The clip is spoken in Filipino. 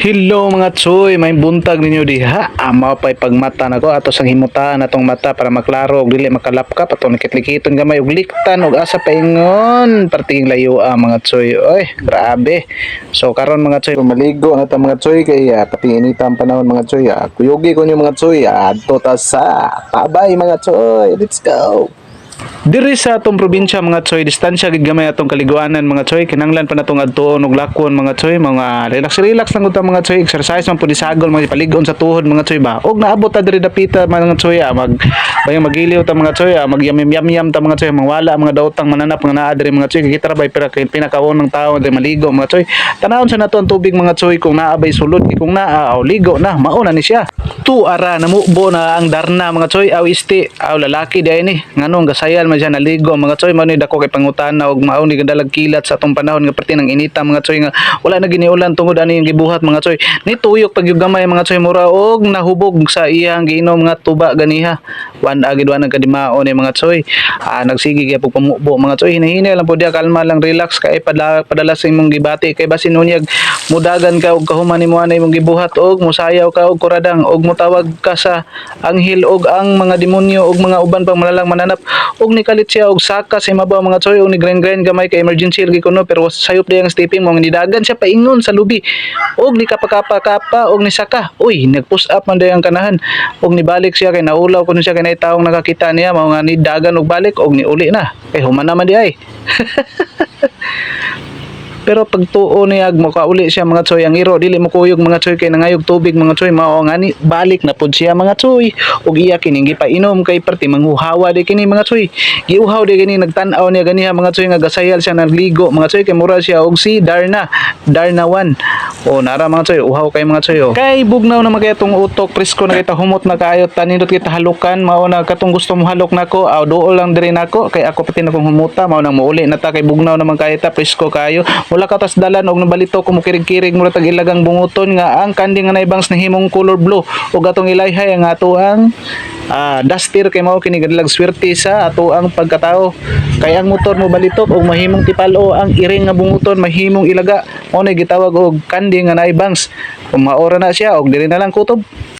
Hello mga tsoy, may buntag ninyo diha. Ama pa'y pagmata na ko ato sang himutaan atong mata para maklaro og dili makalapkap atong likit-likiton gamay og liktan og asa paingon parting layo mga tsoy. Oy, grabe. So karon mga tsoy, maligo na ta mga tsoy kay pati inita ang panahon mga tsoy. Kuyogi ko niyo mga tsoy. Adto ta sa Tabay mga tsoy. Let's go. Diri sa atong probinsya mga tsoy, distansya gid gamay atong kaliguanan mga tsoy, kinanglan pa natong adtuon og lakon mga tsoy, mga relax lang gud ta mga tsoy, exercise man pud isagol mga paligon sa tuhod mga tsoy ba. Og naabot ta diri dapita mga tsoy, bayang magiliw ta mga tsoy, magyam-yam ta mga tsoy, mangwala mga daotang mananap nga naa diri mga tsoy, kay kita bay pinakaunang tawo diri maligo mga tsoy. Tanawon sa nato ang tubig mga tsoy kung naa bay sulod, kung naa ligo na, mao na ni siya. Ara namubo na ang darna mga tsoy, aw isti, aw lalaki di ni, nganong gasayal man siya naligo mga tsoy, mao ni dako kay pangutana og mao ni gadalag kilat sa atong panahon nga perti ng inita mga tsoy nga wala na giniulan tungod ani yung gibuhat mga tsoy. Ni tuyok pag yung gamay mga tsoy mura og nahubog sa iyang giinom nga tuba ganiha. Wan agid wanang kadimao ni mga tsoy. Nagsigi gyud pag pamubo mga tsoy, hinahinay lang pud dia, kalma lang, relax kay padala sa imong gibati kay basin unyag mudagan ka og kahuman nimo anay imong gibuhat og musayaw ka og kuradang og mutawag ka sa anghel og ang mga demonyo og mga uban pang malalang mananap og nikalit siya og saka sa imabaw mga tsoy og ni grind gamay kay emergency lagi kuno pero sayop di ang stepping mo nidagan siya paingon sa lubi og ni kapakapa og ni saka uy nag-push up man day ang kanahan og nibalik siya kay naulaw kuno siya kay nay taong nakakita niya mao nga nidagan og balik og niuli na kay human naman di ay. Pero pag tuo niya makauli siya mga tsoy, ang iro dili mo kuyog mga tsoy kay nangayog tubig mga tsoy, mao nga ni balik na pud siya mga tsoy ug iya kining gipainom kay perti manghuhawa di kini mga tsoy, giuhaw di kini, nagtan-aw niya ganiha mga tsoy nga gasayal siya nagligo mga tsoy kay mura siya og si Darna 1 o nara mga tsoy, uhaw kay mga tsoy kay bugnaw na magay tong utok, presko na kita, humot na kayo, tanindot kita halukan, mao na katong gusto mo halok nako aw duol lang diri nako kay ako pati na kong humuta, mao nang mauli na ta kay bugnaw naman kayo ta, presko kayo wala ka tas dalan og nabalito ko mo kirig-kirig mo tag ilagang bunguton nga ang kandi nga naibangs na himong color blue ug atong ilayhay ang ato ang duster kay mao kini gadlag swerte sa ato ang pagkatao kay ang motor mo balitok og mahimong tipalo, ang iring nga bunguton mahimong ilaga, mao na gitawag og kandi nga naibangs. Kung maora na siya og diri na lang kutob.